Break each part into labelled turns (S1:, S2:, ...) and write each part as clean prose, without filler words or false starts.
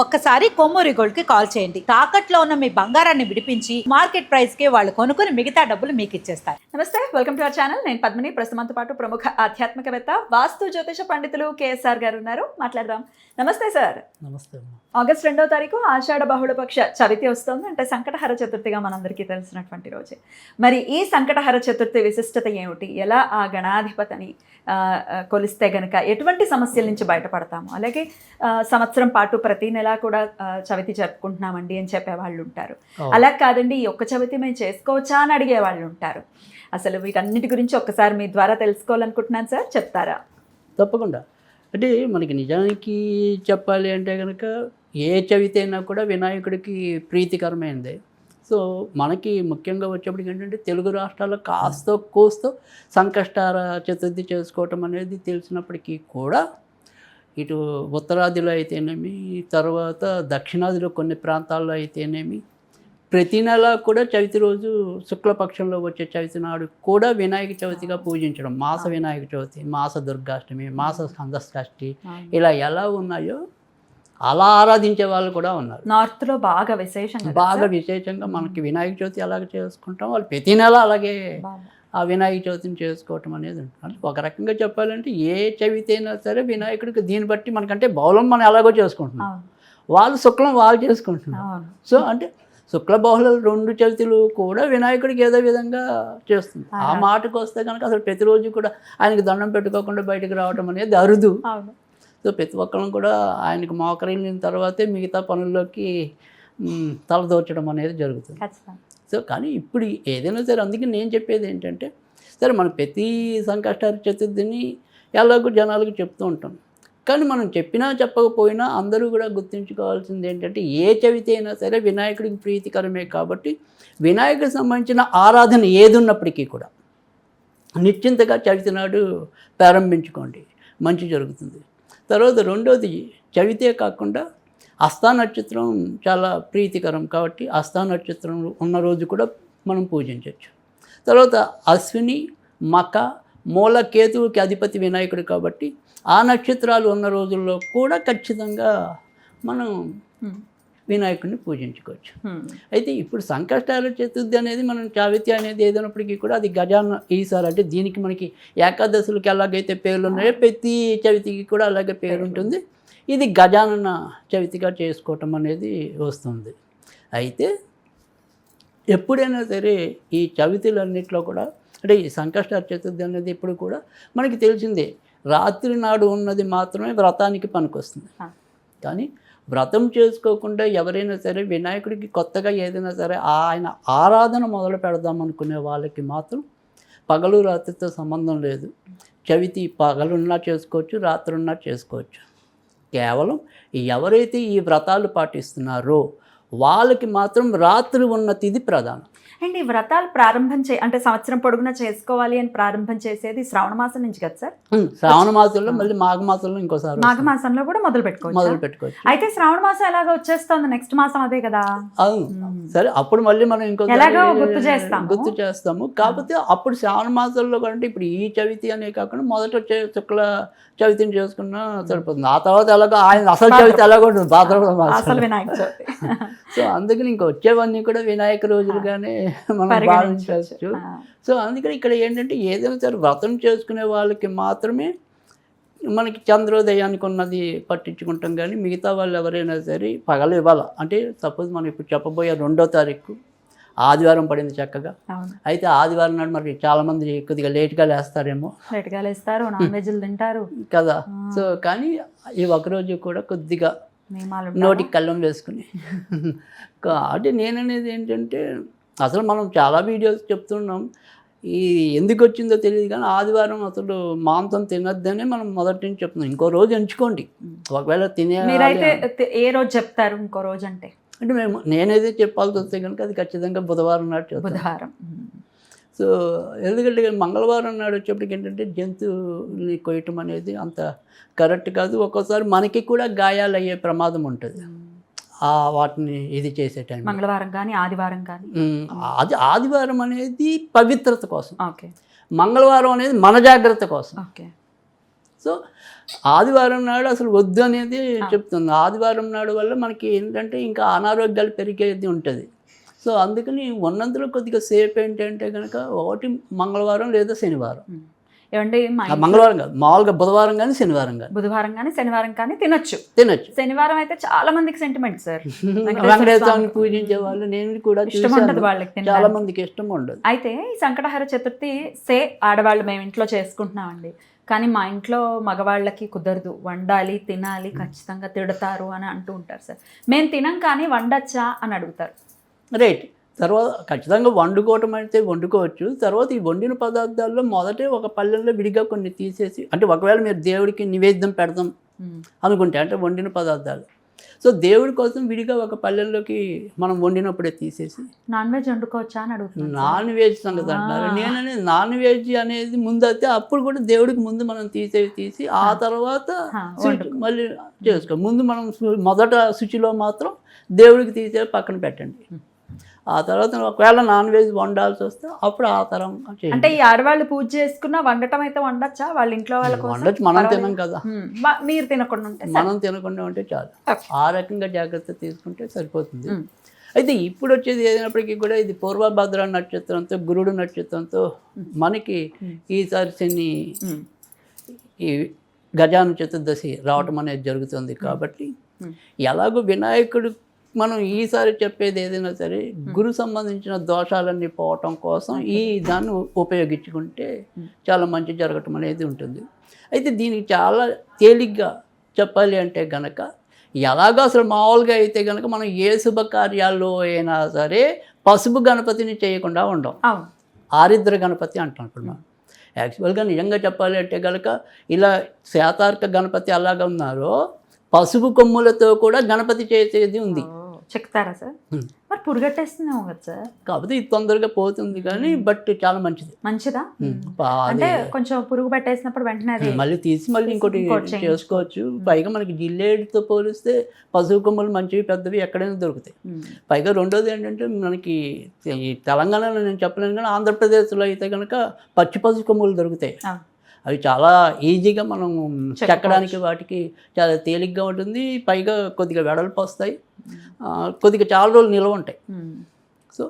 S1: ఒక్కసారి కొమ్మూరి గోల్డ్ కి కాల్ చేయండి. తాకట్లో ఉన్న మీ బంగారాన్ని విడిపించి మార్కెట్ ప్రైస్ కి వాళ్ళు కొనుక్కుని మిగతా డబ్బులు మీకు ఇచ్చేస్తారు.
S2: నమస్తే, వెల్కమ్ టు అవర్ ఛానల్. నేను పద్మిని. ప్రస్తుతంతో పాటు ప్రముఖ ఆధ్యాత్మికవేత్త, వాస్తు జ్యోతిష పండితులు కేఎస్ఆర్ గారు ఉన్నారు. మాట్లాడదాం. నమస్తే సార్.
S3: నమస్తే.
S2: ఆగస్ట్ 2వ తారీఖు ఆషాఢ బహుళపక్ష చవితి వస్తుంది. అంటే సంకటహర చతుర్థిగా మనందరికీ తెలిసినటువంటి రోజే. మరి ఈ సంకటహర చతుర్థి విశిష్టత ఏమిటి? ఎలా ఆ గణాధిపతిని కొలిస్తే గనక ఎటువంటి సమస్యల నుంచి బయటపడతాము? అలాగే సంవత్సరం పాటు ప్రతి నెల కూడా చవితి జరుపుకుంటున్నామండి అని చెప్పే వాళ్ళు ఉంటారు. అలా కాదండి, ఈ ఒక్క చవితి మేము చేసుకోవచ్చా అని అడిగే వాళ్ళు ఉంటారు. అసలు వీటన్నిటి గురించి ఒక్కసారి మీ ద్వారా తెలుసుకోవాలనుకుంటున్నాను సార్, చెప్తారా?
S3: తప్పకుండా. అంటే మనకి నిజానికి చెప్పాలి అంటే కనుక ఏ చవితి అయినా కూడా వినాయకుడికి ప్రీతికరమైనదే. సో మనకి ముఖ్యంగా వచ్చేప్పటికి ఏంటంటే తెలుగు రాష్ట్రాల్లో కాస్త కోస్తో సంకష్టహార చతుర్థి చేసుకోవటం అనేది తెలిసినప్పటికీ కూడా ఇటు ఉత్తరాదిలో అయితేనేమి, తర్వాత దక్షిణాదిలో కొన్ని ప్రాంతాల్లో అయితేనేమి ప్రతి నెల కూడా చవితి రోజు శుక్లపక్షంలో వచ్చే చవితి నాడు కూడా వినాయక చవితిగా పూజించడం, మాస వినాయక చవితి, మాస దుర్గాష్టమి, మాస స్కందషష్ఠి ఇలా ఎలా ఉన్నాయో అలా ఆరాధించే వాళ్ళు కూడా ఉన్నారు.
S2: నార్త్లో బాగా
S3: విశేషంగా మనకి వినాయక చవితి అలాగ చేసుకుంటాం, వాళ్ళు ప్రతి నెల అలాగే ఆ వినాయక చవితిని చేసుకోవటం అనేది ఉంటుంది. ఒక రకంగా చెప్పాలంటే ఏ చవితి అయినా సరే వినాయకుడికి దీన్ని బట్టి మనకంటే బౌలం మనం ఎలాగో చేసుకుంటున్నాం, వాళ్ళు శుక్లం వాళ్ళు చేసుకుంటున్నారు. సో అంటే శుక్ల బహుళ 2 చవితులు కూడా వినాయకుడికి ఏదో విధంగా చేస్తుంది. ఆ మాటకు వస్తే కనుక అసలు ప్రతిరోజు కూడా ఆయనకి దండం పెట్టుకోకుండా బయటకు రావడం అనేది అరుదు. సో ప్రతి ఒక్కరం కూడా ఆయనకు మోకరిల్లిన తర్వాతే మిగతా పనుల్లోకి తలదోచడం అనేది జరుగుతుంది. సో కానీ ఇప్పుడు ఏదైనా సరే అందుకే నేను చెప్పేది ఏంటంటే, సరే మనం ప్రతి సంకష్టార చతుర్థిని ఎలాగో జనాలకు చెప్తూ ఉంటాం, కానీ మనం చెప్పినా చెప్పకపోయినా అందరూ కూడా గుర్తుంచుకోవాల్సింది ఏంటంటే ఏ చవితి అయినా సరే వినాయకుడికి ప్రీతికరమే. కాబట్టి వినాయకుడికి సంబంధించిన ఆరాధన ఏది ఉన్నప్పటికీ కూడా నిశ్చింతగా చవితి నాడు ప్రారంభించుకోండి, మంచి జరుగుతుంది. తర్వాత రెండోది, చవితే కాకుండా హస్తా నక్షత్రం చాలా ప్రీతికరం కాబట్టి హస్తా నక్షత్రం ఉన్న రోజు కూడా మనం పూజించవచ్చు. తర్వాత అశ్విని, మక, మూల, కేతువుకి అధిపతి వినాయకుడు కాబట్టి ఆ నక్షత్రాలు ఉన్న రోజుల్లో కూడా ఖచ్చితంగా మనం వినాయకుడిని పూజించుకోవచ్చు. అయితే ఇప్పుడు సంకష్టాల చతుర్థి అనేది మనం చవితి అనేది ఏదైనప్పటికీ కూడా అది గజాన ఈసారి అంటే దీనికి మనకి ఏకాదశులకి ఎలాగైతే పేర్లు ఉన్నాయో ప్రతి చవితికి కూడా అలాగే పేరు ఉంటుంది. ఇది గజానన చవితిగా చేసుకోవటం అనేది వస్తుంది. అయితే ఎప్పుడైనా సరే ఈ చవితులన్నింటిలో కూడా అంటే ఈ సంకష్టార చతుర్థి అనేది ఎప్పుడు కూడా మనకి తెలిసిందే, రాత్రి నాడు ఉన్నది మాత్రమే వ్రతానికి పనికొస్తుంది. కానీ వ్రతం చేసుకోకుండా ఎవరైనా సరే వినాయకుడికి కొత్తగా ఏదైనా సరే ఆయన ఆరాధన మొదలు పెడదాం అనుకునే వాళ్ళకి మాత్రం పగలు రాత్రితో సంబంధం లేదు. చవితి పగలున్నా చేసుకోవచ్చు, రాత్రున్నా చేసుకోవచ్చు. కేవలం ఎవరైతే ఈ వ్రతాలు పాటిస్తున్నారో వాళ్ళకి మాత్రం రాత్రి ఉన్న తిథి ప్రధానం.
S2: అండ్ ఈ వ్రతాలు ప్రారంభం అంటే సంవత్సరం పొడుగునా చేసుకోవాలి అని ప్రారంభం చేసేది శ్రావణ మాసం నుంచి కదా సార్?
S3: శ్రావణ మాసంలో మళ్ళీ మాఘ మాసంలో ఇంకోసారి
S2: మాఘ మాసంలో కూడా మొదలు పెట్టుకోవచ్చు. అయితే శ్రావణ మాసం ఎలాగో వచ్చేస్తుంది, నెక్స్ట్ మాసం అదే కదా.
S3: అవును, సరే అప్పుడు మళ్ళీ మనం ఇంకో గుర్తు చేస్తాము. కాకపోతే అప్పుడు శ్రావణ మాసంలో కంటే ఇప్పుడు ఈ చవితి అనే కాకుండా మొదట వచ్చే శుక్ల చవితిని చేసుకున్నా సరిపోతుంది. ఆ తర్వాత ఎలాగో ఆయన అసలు చవితి ఎలాగో ఉంటుంది, భాద్రపద మాసం
S2: వినాయక చవితి.
S3: సో అందుకని ఇంకా వచ్చేవన్నీ కూడా వినాయక రోజులుగానే మనం భావించవచ్చు. సో అందుకని ఇక్కడ ఏంటంటే ఏదైనా సరే వ్రతం చేసుకునే వాళ్ళకి మాత్రమే మనకి చంద్రోదయానికి ఉన్నది పట్టించుకుంటాం. కానీ మిగతా వాళ్ళు ఎవరైనా సరే పగలు ఇవ్వాల అంటే సపోజ్ మనం ఇప్పుడు చెప్పబోయే 2వ తారీఖు ఆదివారం పడింది చక్కగా. అయితే ఆదివారం నాడు మరి చాలామంది కొద్దిగా లేట్గా లేస్తారేమో,
S2: నాన్ వెజ్లు తింటారు
S3: కదా. సో కానీ ఈ ఒకరోజు కూడా కొద్దిగా నోటికి కళ్ళం వేసుకుని అంటే నేననేది ఏంటంటే, అసలు మనం చాలా వీడియోస్ చెప్తున్నాం, ఈ ఎందుకు వచ్చిందో తెలియదు కానీ ఆదివారం అసలు మాంసం తినొద్దనే మనం మొదటి నుంచి చెప్తున్నాం. ఇంకో రోజు ఎంచుకోండి ఒకవేళ తినే.
S2: ఏ రోజు చెప్తారు ఇంకో రోజు అంటే
S3: నేనైతే చెప్పాల్సి వస్తే కనుక అది ఖచ్చితంగా బుధవారం నాడు.
S2: బుధవారం.
S3: సో ఎందుకంటే మంగళవారం నాడు వచ్చేప్పటికి ఏంటంటే జంతువుని కొయ్యటం అనేది అంత కరెక్ట్ కాదు. ఒక్కోసారి మనకి కూడా గాయాలు అయ్యే ప్రమాదం ఉంటుంది వాటిని ఇది చేసే టైం.
S2: మంగళవారం కానీ ఆదివారం కానీ.
S3: అది ఆదివారం అనేది పవిత్రత కోసం, మంగళవారం అనేది మన జాగ్రత్త కోసం. సో ఆదివారం నాడు అసలు వద్దు అనేది చెప్తుంది. ఆదివారం నాడు వల్ల మనకి ఏంటంటే ఇంకా అనారోగ్యాలు పెరిగేది ఉంటుంది. సో అందుకని ఉన్నంతలో కొద్దిగా సేఫ్ ఏంటంటే కనుక ఒకటి మంగళవారం లేదా శనివారం.
S2: ఏమండి
S3: మంగళవారం కాదు, మామూలుగా బుధవారం కానీ శనివారం కానీ,
S2: బుధవారం కానీ శనివారం కానీ తినొచ్చు. శనివారం అయితే చాలా మందికి సెంటిమెంట్ సార్.
S3: వెంకటేశ్వర స్వామిని పూజించే వాళ్ళు నేను కూడా
S2: ఇష్టం ఉండదు వాళ్ళకి,
S3: చాలా మందికి ఇష్టం ఉండదు.
S2: అయితే ఈ సంకటహర చతుర్థి ఆడవాళ్ళు మేము ఇంట్లో చేసుకుంటున్నామండి, కానీ మా ఇంట్లో మగవాళ్ళకి కుదరదు, వండాలి తినాలి ఖచ్చితంగా తిడతారు అని అంటూ ఉంటారు సార్. మేము తినం కానీ వండొచ్చా అని అడుగుతారు.
S3: రైట్. తర్వాత ఖచ్చితంగా వండుకోవటం అయితే వండుకోవచ్చు. తర్వాత ఈ వండిన పదార్థాల్లో మొదటే ఒక పళ్ళెంలో విడిగా కొన్ని తీసేసి, అంటే ఒకవేళ మీరు దేవుడికి నివేద్యం పెడదాం అనుకుంటే అంటే వండిన పదార్థాలు, సో దేవుడి కోసం విడిగా ఒక పళ్ళెంలోకి మనం వండినప్పుడే తీసేసి
S2: నాన్ వెజ్ వండుకోవచ్చా అని అడుగుతున్నాను.
S3: నాన్ వెజ్ సంగతి అంటారు. నేననేది నాన్ వెజ్ అనేది ముందు అయితే అప్పుడు కూడా దేవుడికి ముందు మనం తీసి ఆ తర్వాత మళ్ళీ చేసుకో. ముందు మనం మొదట శుచిలో మాత్రం దేవుడికి తీసే పక్కన పెట్టండి. ఆ తర్వాత ఒకవేళ నాన్ వెజ్ వండాల్సి వస్తే అప్పుడు ఆ తరం
S2: అంటే ఈ ఆడవాళ్ళు పూజ చేసుకున్నా వండటం అయితే వండొచ్చా వాళ్ళ ఇంట్లో వాళ్ళకి?
S3: వండొచ్చు, మనం తినం కదా.
S2: మీరు తినకుండా ఉంటే,
S3: మనం తినకుండా ఉంటే చాలు. ఆ రకంగా జాగ్రత్త తీసుకుంటే సరిపోతుంది. అయితే ఇప్పుడు వచ్చేది ఏదైనప్పటికీ కూడా ఇది పూర్వభద్ర నక్షత్రంతో గురుడు నక్షత్రంతో మనకి ఈసారి శని ఈ గజాన చతుర్దశి రావటం అనేది జరుగుతుంది. కాబట్టి ఎలాగో వినాయకుడు మనం ఈసారి చెప్పేది ఏదైనా సరే గురు సంబంధించిన దోషాలన్నీ పోవటం కోసం ఈ దాన్ని ఉపయోగించుకుంటే చాలా మంచి జరగటం అనేది ఉంటుంది. అయితే దీనికి చాలా తేలిగ్గా చెప్పాలి అంటే గనక ఎలాగో అసలు మామూలుగా అయితే కనుక మనం ఏ శుభకార్యాల్లో అయినా సరే పసుపు గణపతిని చేయకుండా ఉండం. ఆరిద్ర గణపతి అంటున్నాం. యాక్చువల్గా నిజంగా చెప్పాలి అంటే కనుక ఇలా శాతార్క గణపతి అలాగా ఉన్నారో పసుపు కొమ్ములతో కూడా గణపతి చేసేది ఉంది.
S2: చెప్తారా సార్? మరి పురుగట్టేస్తున్నాము కదా సార్.
S3: కాకపోతే ఇది తొందరగా పోతుంది కానీ బట్ చాలా మంచిదా.
S2: అంటే కొంచెం పురుగు పట్టేసినప్పుడు వెంటనే
S3: మళ్ళీ తీసి మళ్ళీ ఇంకోటి చేసుకోవచ్చు. పైగా మనకి జిల్లేడుతో పోలిస్తే పసుపు కొమ్మలు మంచివి పెద్దవి ఎక్కడైనా దొరుకుతాయి. పైగా రెండోది ఏంటంటే మనకి ఈ తెలంగాణలో నేను చెప్పలేను కానీ ఆంధ్రప్రదేశ్లో అయితే కనుక పచ్చి పసుపు కొమ్మలు దొరుకుతాయి. అవి చాలా ఈజీగా మనం చెక్కడానికి వాటికి చాలా తేలిగ్గా ఉంటుంది. పైగా కొద్దిగా వెడల్పు వస్తాయి, కొద్దిగా చాలా రోజులు నిల్వ ఉంటాయి. సో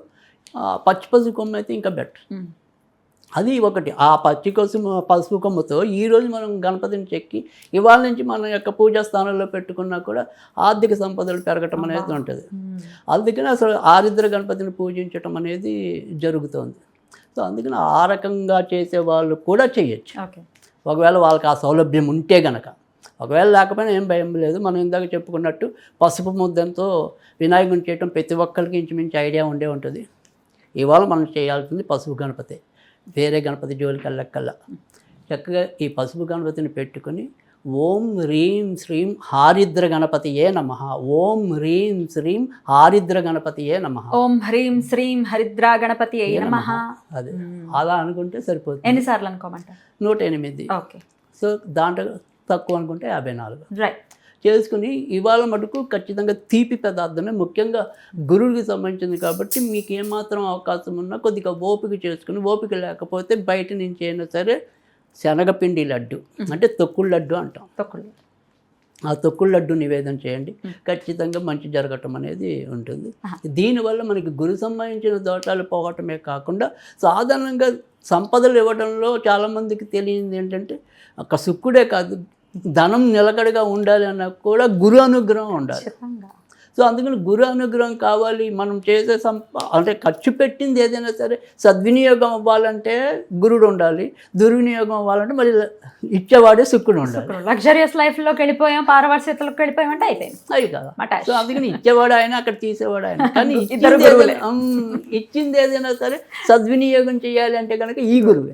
S3: పచ్చి పసుపు కొమ్మ అయితే ఇంకా బెటర్. అది ఒకటి. ఆ పసుపు కొమ్మతో ఈరోజు మనం గణపతిని చెక్కి ఇవాళ నుంచి మన యొక్క పూజా స్థానంలో పెట్టుకున్నా కూడా ఆర్థిక సంపదలు పెరగటం అనేది ఉంటుంది. అందుకని అసలు ఆరిద్ర గణపతిని పూజించటం అనేది జరుగుతుంది. సో అందుకని ఆ రకంగా చేసే వాళ్ళు కూడా చేయొచ్చు ఒకవేళ వాళ్ళకి ఆ సౌలభ్యం ఉంటే గనక. ఒకవేళ లేకపోయినా ఏం భయం లేదు. మనం ఇందాక చెప్పుకున్నట్టు పసుపు ముద్దంతో వినాయకుని చేయటం ప్రతి ఒక్కరికి ఇంచుమించు ఐడియా ఉండే ఉంటుంది. ఇవాళ మనం చేయాల్సింది పసుపు గణపతి, వేరే గణపతి జోలికి వెళ్ళక్కల్లా. చక్కగా ఈ పసుపు గణపతిని పెట్టుకొని ఓం హ్రీం శ్రీం హారిద్ర గణపతియే నమః, ఓం హ్రీం శ్రీం హారిద్ర గణపతియే నమః,
S2: ఓం హ్రీం శ్రీం హరిద్ర గణపతియే నమః.
S3: అదే అలా అనుకుంటే సరిపోతుంది.
S2: ఎన్నిసార్లు అనుకోమంటారు?
S3: 108.
S2: ఓకే.
S3: సో దాంట్లో తక్కువ అనుకుంటే 54.
S2: రైట్.
S3: చేసుకుని ఇవాళ మటుకు ఖచ్చితంగా తీపి పదార్థమే ముఖ్యంగా గురువుకి సంబంధించింది కాబట్టి మీకు ఏమాత్రం అవకాశం ఉన్నా కొద్దిగా ఓపిక చేసుకుని, ఓపిక లేకపోతే బయట నుంచి అయినా సరే శనగపిండి లడ్డు అంటే తొక్కుడు లడ్డు అంటాం. ఆ తొక్కుడు లడ్డు నివేదన చేయండి, ఖచ్చితంగా మంచి జరగటం అనేది ఉంటుంది. దీనివల్ల మనకి గురు సంబంధించిన దోషాలు పోవటమే కాకుండా సాధారణంగా సంపదలు ఇవ్వడంలో చాలామందికి తెలియదు ఏంటంటే ఒక సుక్కుడే కాదు, ధనం నిలకడగా ఉండాలి అన్నా కూడా గురు అనుగ్రహం ఉండాలి. సో అందుకని గురు అనుగ్రహం కావాలి. మనం చేసే అంటే ఖర్చు పెట్టింది ఏదైనా సరే సద్వినియోగం అవ్వాలంటే గురుడు ఉండాలి, దుర్వినియోగం అవ్వాలంటే మరి ఇచ్చేవాడే శుక్రుడు ఉండాలి.
S2: లగ్జరియస్ లైఫ్లోకి వెళ్ళిపోయాం, పారవర్స్యతలోకి వెళ్ళిపోయాం అంటే అయిపోయింది.
S3: అవి కదా. సో అందుకని ఇచ్చేవాడు ఆయన, అక్కడ తీసేవాడు ఆయన. కానీ ఇచ్చింది ఏదైనా సరే సద్వినియోగం చేయాలి అంటే కనుక ఈ గురువే.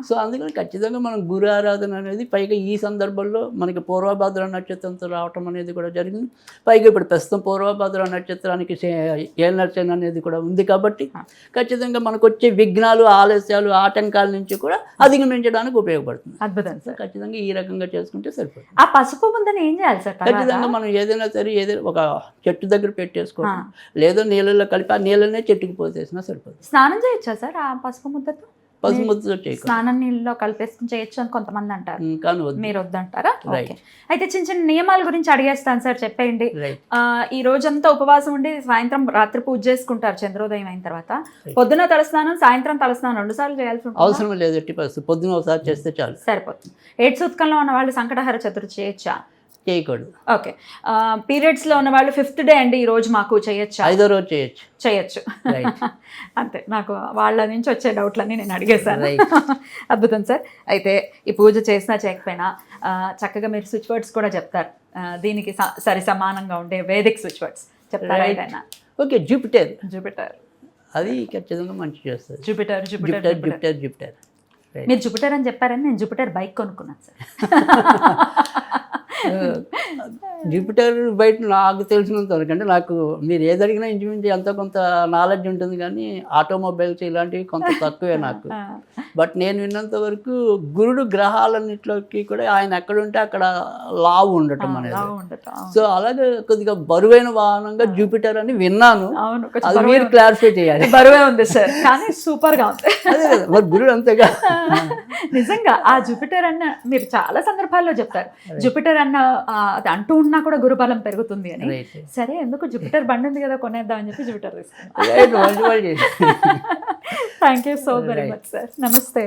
S3: సో అందుకని ఖచ్చితంగా మనం గురు ఆరాధన అనేది పైగా ఈ సందర్భంలో మనకి పూర్వభద్ర నక్షత్రంతో రావటం అనేది కూడా జరిగింది. పైగా ఇప్పుడు ప్రస్తుతం పూర్వభద్ర నక్షత్రానికి ఏలనర్చన అనేది కూడా ఉంది కాబట్టి ఖచ్చితంగా మనకు వచ్చే విఘ్నాలు, ఆలస్యాలు, ఆటంకాల నుంచి కూడా అధిగమించడానికి ఉపయోగపడుతుంది.
S2: అద్భుతం సార్.
S3: ఖచ్చితంగా ఈ రకంగా చేసుకుంటే సరిపోతుంది.
S2: ఆ పసుపు ముందని ఏం చేయాలి సార్?
S3: ఖచ్చితంగా మనం ఏదైనా సరే ఏదైనా ఒక చెట్టు దగ్గర పెట్టేసుకోవడం, లేదా నీళ్ళలో కలిపి ఆ నీళ్ళనే చెట్టుకు పోసేసినా సరిపోతుంది.
S2: స్నానం చేయొచ్చా సార్ ఆ పసుపు ముద్దతో?
S3: పసుముద్దుతో చేయకూడదు.
S2: స్నానం నీళ్ళలో కలిపేసుకుని చేయొచ్చు అని కొంతమంది అంటారు,
S3: కానీ వద్దు.
S2: మీరు వద్దంటారా?
S3: Right.
S2: ఓకే. అయితే చిన్న చిన్న నియమాల గురించి అడిగేస్తాను సార్, చెప్పేయండి.
S3: రైట్.
S2: ఈ రోజంతా ఉపవాసం ఉండి సాయంత్రం రాత్రి పూజ చేసుకుంటారు చంద్రోదయం అయిన తర్వాత. పొద్దున తలస్నానం, సాయంత్రం తలస్నానం 2 సార్లు చేయాల్సి ఉంటుంది.
S3: అవసరం లేదు, ఎట్టి పరిస్థితి పొద్దున ఒకసారి చేస్తే చాలు.
S2: సరిపోతుంది. ఏడు సూతకంలో ఉన్న వాళ్ళు సంకటహర చతుర్థి చేయొచ్చా?
S3: చేయకూడదు.
S2: ఓకే. పీరియడ్స్లో ఉన్న వాళ్ళు 5th డే అండి ఈ రోజు మాకు చేయొచ్చా?
S3: 5వ రోజు చేయొచ్చు.
S2: చేయొచ్చు.
S3: రైట్.
S2: అంతే, నాకు వాళ్ళ నుంచి వచ్చే డౌట్లన్నీ నేను అడిగేశాను.
S3: Right.
S2: అద్భుతం సార్. అయితే ఈ పూజ చేసినా చేయకపోయినా చక్కగా మీరు స్విచ్ వర్డ్స్ కూడా చెప్తారు. దీనికి సరి సమానంగా ఉండే వేదిక్ స్విచ్ వర్డ్స్ చెప్తారా
S3: Right.
S2: ఏదైనా?
S3: Okay, Jupiter
S2: Jupiter.
S3: అది ఖచ్చితంగా మంచి చేస్తుంది.
S2: Jupiter Jupiter
S3: Jupiter
S2: Jupiter.
S3: Jupiter Jupiter. Right.
S2: మీరు జూపిటర్ అని చెప్పారని నేను జూపిటర్ బైక్ కొనుక్కున్నాను సార్.
S3: జూపిటర్ బయట నాకు తెలిసినంత వరకు అంటే నాకు మీరు ఏది అడిగినా ఇంచుమించు ఎంతో కొంత నాలెడ్జ్ ఉంటుంది, కానీ ఆటోమొబైల్స్ ఇలాంటివి కొంత తక్కువే నాకు. బట్ నేను విన్నంత వరకు గురుడు గ్రహాలన్నింటిలోకి కూడా ఆయన ఎక్కడ ఉంటే అక్కడ లావు ఉండటం అనేది. సో అలాగే కొద్దిగా బరువైన వాహనంగా జూపిటర్ అని విన్నాను.
S2: అవును,
S3: అది మీరు క్లారిఫై చేయాలి.
S2: బరువే ఉంది సార్, కానీ సూపర్ గా ఉంది.
S3: అదే కదా, మరి గురుడు అంతేగా.
S2: నిజంగా ఆ జూపిటర్ అన్న మీరు చాలా సందర్భాల్లో చెప్తారు, జూపిటర్ అన్న అది అంటూ ఉన్నా కూడా గురుబలం పెరుగుతుంది అని.
S3: Right.
S2: సరే, ఎందుకు జూపిటర్ బండి ఉంది కదా కొనేద్దాం అని చెప్పి జూపిటర్ తీసుకున్నాను.
S3: Right, మంచి వాళ్ళు చేశారు.
S2: Thank you so very much sir. నమస్తే.